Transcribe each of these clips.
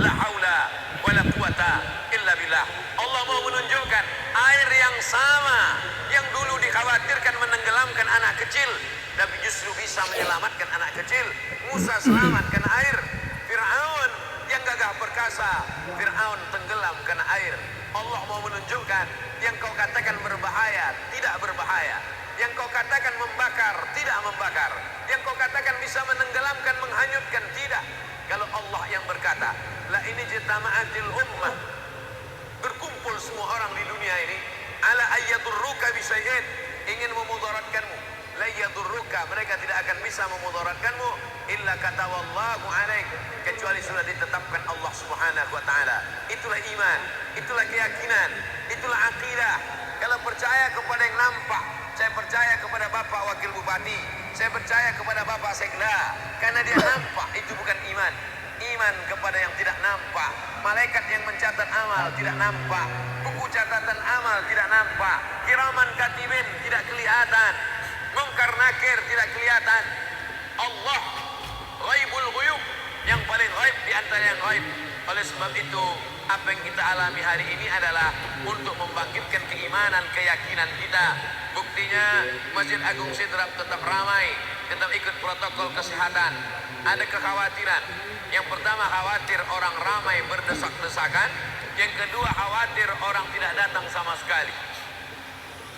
La haula wala quwata illa billah. Allah mau menunjukkan air yang sama yang dulu dikhawatirkan menenggelamkan anak kecil, tapi justru bisa menyelamatkan anak kecil. Musa selamat karena air. Fir'aun yang gagah perkasa, Fir'aun tenggelam karena air. Allah mau menunjukkan yang kau katakan berbahaya tidak berbahaya, yang kau katakan membakar tidak membakar, yang kau katakan bisa menenggelamkan, menghanyutkan tidak. Kalau Allah yang berkata, la ini jitama'atil ummah, berkumpul semua orang di dunia ini, ala ayyadurruka bisay'in, ingin memudaratkanmu, la yadurruka, mereka tidak akan bisa memudaratkanmu, illa kata wallahu alaik, kecuali sudah ditetapkan Allah subhanahu wa ta'ala. Itulah iman, itulah keyakinan, itulah akidah. Kalau percaya kepada yang nampak, saya percaya kepada Bapak Wakil Bupati, saya percaya kepada Bapak Sekda, karena dia nampak, itu bukan iman. Iman kepada yang tidak nampak, malaikat yang mencatat amal tidak nampak, buku catatan amal tidak nampak, kiraman katibin tidak kelihatan, mungkar nakir tidak kelihatan. Allah ghaibul ghuyub, yang paling ghaib di antara yang ghaib. Oleh sebab itu, apa yang kita alami hari ini adalah untuk membangkitkan keimanan, keyakinan kita. Buktinya Masjid Agung Sidrap tetap ramai, tetap ikut protokol kesehatan. Ada kekhawatiran. Yang pertama, khawatir orang ramai berdesak-desakan. Yang kedua, khawatir orang tidak datang sama sekali.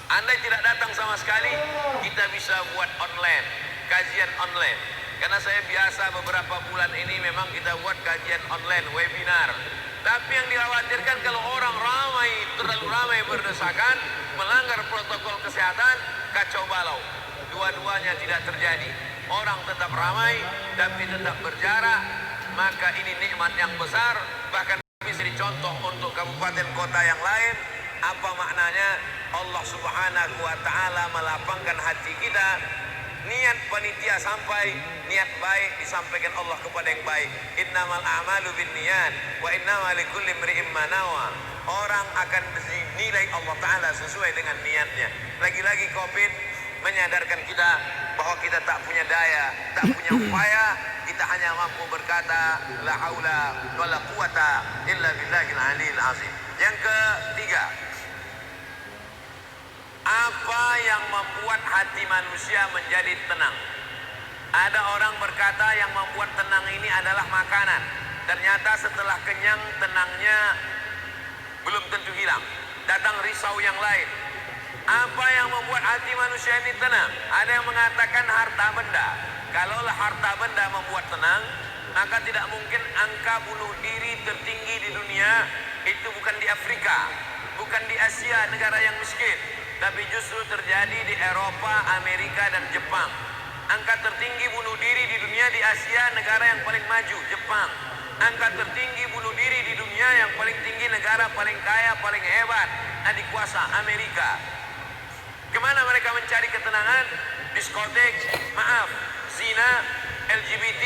Andai tidak datang sama sekali, kita bisa buat online, kajian online. Karena saya biasa beberapa bulan ini memang kita buat kajian online, webinar. Tapi yang dikhawatirkan kalau orang ramai, terlalu ramai berdesakan, melanggar protokol kesehatan, kacau balau. Dua-duanya tidak terjadi. Orang tetap ramai, tapi tetap berjarak. Maka ini nikmat yang besar, bahkan bisa dicontoh untuk kabupaten kota yang lain. Apa maknanya? Allah subhanahu wa ta'ala melapangkan hati kita. Niat panitia sampai, niat baik disampaikan Allah kepada yang baik. Innamal a'malu binniyat wa innamal likulli imri'in ma nawa. Orang akan dinilai Allah Ta'ala sesuai dengan niatnya. Lagi-lagi Covid menyadarkan kita bahwa kita tak punya daya, tak punya upaya. Kita hanya mampu berkata la haula wala quwata illa billahil aliyil azim. Yang ketiga, apa yang membuat hati manusia menjadi tenang? Ada orang berkata yang membuat tenang ini adalah makanan. Ternyata setelah kenyang, tenangnya belum tentu hilang. Datang risau yang lain. Apa yang membuat hati manusia ini tenang? Ada yang mengatakan harta benda. Kalaulah harta benda membuat tenang, maka tidak mungkin angka bunuh diri tertinggi di dunia itu bukan di Afrika, bukan di Asia, negara yang miskin, tapi justru terjadi di Eropa, Amerika, dan Jepang. Angka tertinggi bunuh diri di dunia di Asia, negara yang paling maju, Jepang. Angka tertinggi bunuh diri di dunia yang paling tinggi, negara paling kaya, paling hebat, adik kuasa, Amerika. Kemana mereka mencari ketenangan? Diskotek, maaf, zina, LGBT,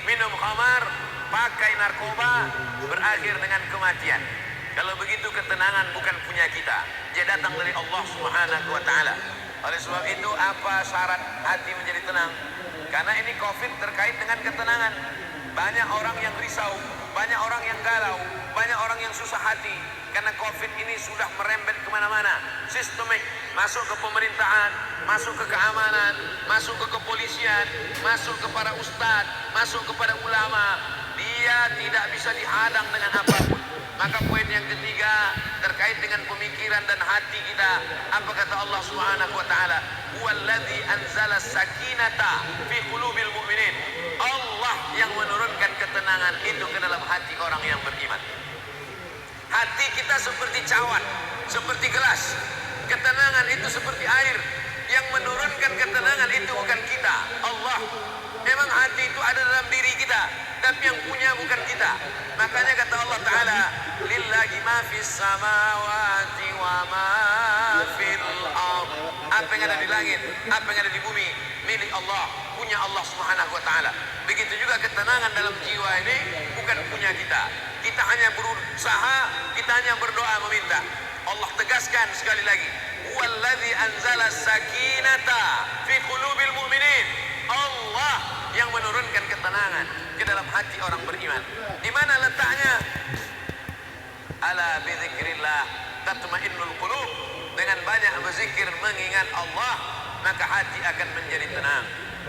minum khamar, pakai narkoba, berakhir dengan kematian. Kalau begitu ketenangan bukan punya kita, dia datang dari Allah Subhanahu wa ta'ala. Oleh sebab itu, apa syarat hati menjadi tenang? Karena ini Covid terkait dengan ketenangan. Banyak orang yang risau, banyak orang yang galau, banyak orang yang susah hati. Karena Covid ini sudah merembet kemana-mana, sistemik, masuk ke pemerintahan, masuk ke keamanan, masuk ke kepolisian, masuk kepada ustadz, masuk kepada ulama. Dia tidak bisa dihadang dengan apapun. Maka poin yang ketiga terkait dengan pemikiran dan hati kita. Apa kata Allah Subhanahu wa ta'ala? Huwallazi anzala sakinata fi qulubil mu'minin. Allah yang menurunkan ketenangan itu ke dalam hati orang yang beriman. Hati kita seperti cawan, seperti gelas. Ketenangan itu seperti air. Yang menurunkan ketenangan itu bukan kita, Allah. Memang hati itu ada dalam diri kita, tapi yang punya bukan kita. Makanya kata Allah Ta'ala, lillahi ma fis samawati wa ma fil ard. Apa yang ada di langit, apa yang ada di bumi, milik Allah, punya Allah Subhanahu wa ta'ala. Begitu juga ketenangan dalam jiwa ini bukan punya kita. Kita hanya berusaha, kita hanya berdoa meminta. Allah tegaskan sekali lagi, huwallazi anzala sakinata fi qulubil mu'minin. Allah yang menurunkan ketenangan ke dalam hati orang beriman. Di mana letaknya? tatmainnul qulub. Dengan banyak berzikir mengingat Allah, maka hati akan menjadi tenang.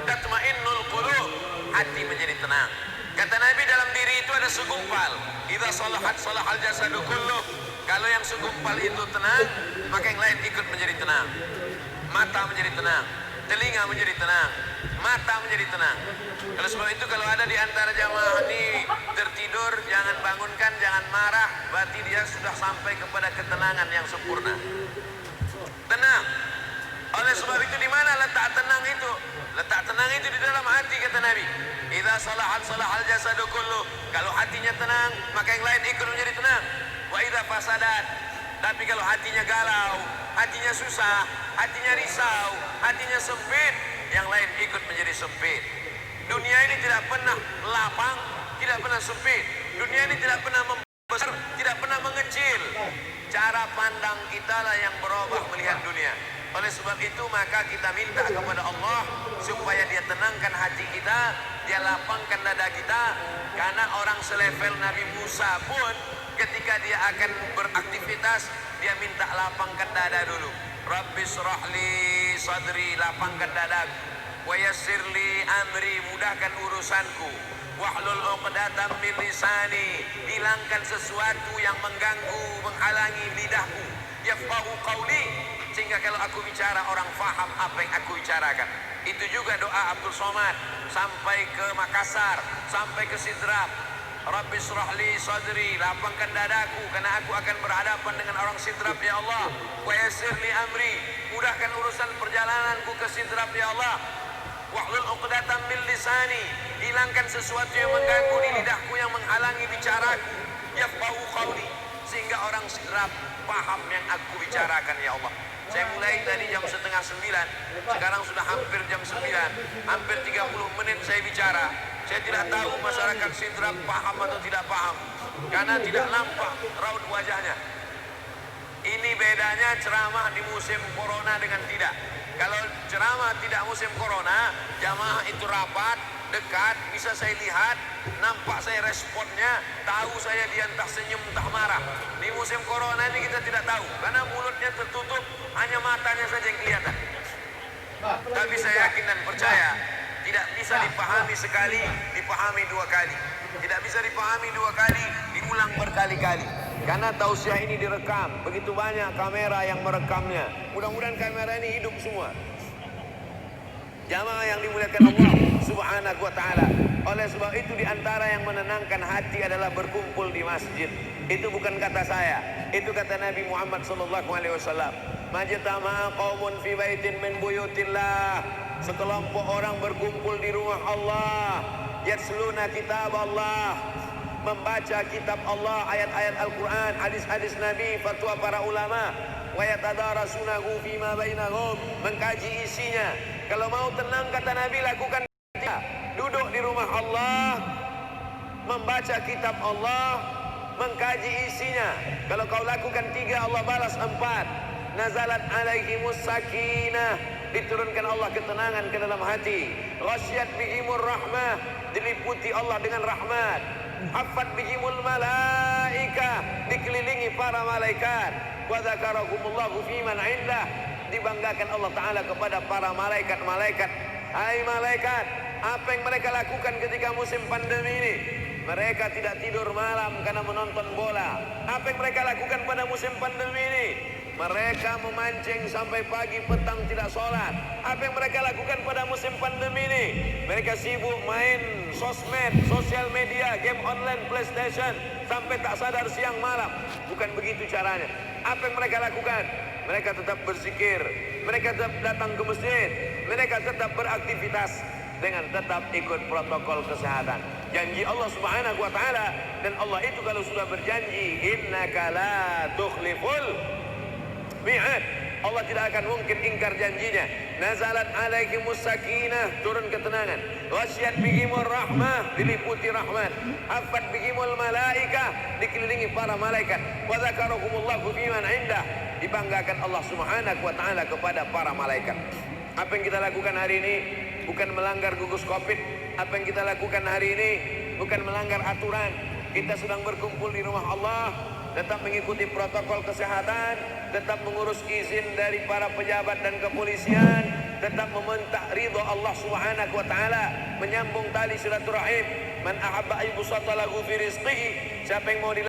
Tatmainnul qulub, hati menjadi tenang. Kata Nabi, dalam diri itu ada segumpal. Idza salahat salahal jasadu kulluh. Kalau yang segumpal itu tenang, maka yang lain ikut menjadi tenang. Mata menjadi tenang, telinga menjadi tenang, mata menjadi tenang. Kalau sebab itu, kalau ada di antara jamaah ini tertidur, jangan bangunkan, jangan marah. Berarti dia sudah sampai kepada ketenangan yang sempurna. Tenang. Oleh sebab itu, di mana letak tenang itu? Letak tenang itu di dalam hati, kata Nabi. Idza salahat salahal jasadu kulluh. Kalau hatinya tenang, maka yang lain ikut menjadi tenang. Wa idza fasadat. Tapi kalau hatinya galau, hatinya susah, hatinya risau, hatinya sempit, yang lain ikut menjadi sempit. Dunia ini tidak pernah lapang, tidak pernah sempit. Dunia ini tidak pernah membesar, tidak pernah mengecil. Cara pandang kita lah yang berubah melihat dunia. Oleh sebab itu, maka kita minta kepada Allah supaya dia tenangkan hati kita, dia lapangkan dada kita. Karena orang selevel Nabi Musa pun ketika dia akan beraktivitas, dia minta lapangkan dada dulu. Rabbi shrahli sadri, lapangkan dadaku. Wa yassirli amri, mudahkan urusanku. Wahlul 'uqdatam min lisani, hilangkan sesuatu yang mengganggu, menghalangi lidahku. Yafqahu qawli, sehingga kalau aku bicara orang faham apa yang aku bicarakan. Itu juga doa Abdul Somad sampai ke Makassar, sampai ke Sidrap. Rabbi shrahli sadri, lapangkan dadaku karena aku akan berhadapan dengan orang Sidrap, ya Allah. Wa yassirli amri, mudahkan urusan perjalananku ke Sidrap, ya Allah. Wahlul 'uqdatam min lisani, hilangkan sesuatu yang mengganggu di lidahku, yang menghalangi bicaraku. Yafqahu qawli, sehingga orang Sidrap paham yang aku bicarakan, ya Allah. Saya mulai tadi jam 8:30, sekarang sudah hampir jam 9, hampir 30 menit saya bicara. Saya tidak tahu masyarakat Sidrap paham atau tidak paham, karena tidak nampak raut wajahnya. Ini bedanya ceramah di musim corona dengan tidak. Kalau ceramah tidak musim corona, jamaah itu rapat, dekat, bisa saya lihat, nampak saya responnya, tahu saya dia entah senyum entah marah. Di musim corona ini kita tidak tahu, karena mulutnya tertutup, hanya matanya saja yang kelihatan. Tapi saya yakin dan percaya, tidak bisa dipahami sekali, dipahami dua kali. Tidak bisa dipahami dua kali, diulang berkali-kali. Karena tausiah ini direkam, begitu banyak kamera yang merekamnya. Mudah-mudahan kamera ini hidup semua. Jamaah yang dimuliakan Allah Subhanahu wa ta'ala. Oleh sebab itu, di antara yang menenangkan hati adalah berkumpul di masjid. Itu bukan kata saya, itu kata Nabi Muhammad sallallahu alaihi wasallam. Majtama'a qaumun fi baitin min buyutillah. Sekelompok orang berkumpul di rumah Allah, yatsluna kitab Allah, membaca kitab Allah, ayat-ayat Al-Quran, hadis-hadis Nabi, fatwa para ulama. Wa yatadarasunahu fima bainahum, mengkaji isinya. Kalau mau tenang, kata Nabi, lakukan tiga. Duduk di rumah Allah, membaca kitab Allah, mengkaji isinya. Kalau kau lakukan tiga, Allah balas 4. Nazalat alaihimus sakinah, diturunkan Allah ketenangan ke dalam hati. Ghasyat bihimur rahmah, diliputi Allah dengan rahmat. Hafat bihimul malaika, dikelilingi para malaikat. Wa dzakarakumullahu fiman indah, dibanggakan Allah Ta'ala kepada para malaikat-malaikat. Hai malaikat, apa yang mereka lakukan ketika musim pandemi ini? Mereka tidak tidur malam karena menonton bola. Apa yang mereka lakukan pada musim pandemi ini? Mereka memancing sampai pagi petang tidak sholat. Apa yang mereka lakukan pada musim pandemi ini? Mereka sibuk main sosmed, sosial media, game online, PlayStation, sampai tak sadar siang malam. Bukan begitu caranya. Apa yang mereka lakukan? Mereka tetap berzikir, mereka tetap datang ke masjid, mereka tetap beraktivitas dengan tetap ikut protokol kesehatan. Janji Allah Subhanahu wa ta'ala, dan Allah itu kalau sudah berjanji, innaka la tukhliful mi'ad, Allah tidak akan mungkin ingkar janjinya. Nazalat alaihimus sakinah, turun ketenangan. Ghasyat bihimur rahmah, diliputi rahmat. Hafat bihimul malaikah, dikelilingi para malaikat. Wa dzakarakumullahu fiman indah, dibanggakan Allah Subhanahu wa ta'ala kepada para malaikat. Apa yang kita lakukan hari ini bukan melanggar gugus Covid. Apa yang kita lakukan hari ini bukan melanggar aturan. Kita sedang berkumpul di rumah Allah, tetap mengikuti protokol kesehatan, tetap mengurus izin dari para pejabat dan kepolisian, tetap meminta ridho Allah Subhanahu wa taala, menyambung tali silaturahim. Man ahabba ayyubsata lahu fi rizqihi, siapa yang mau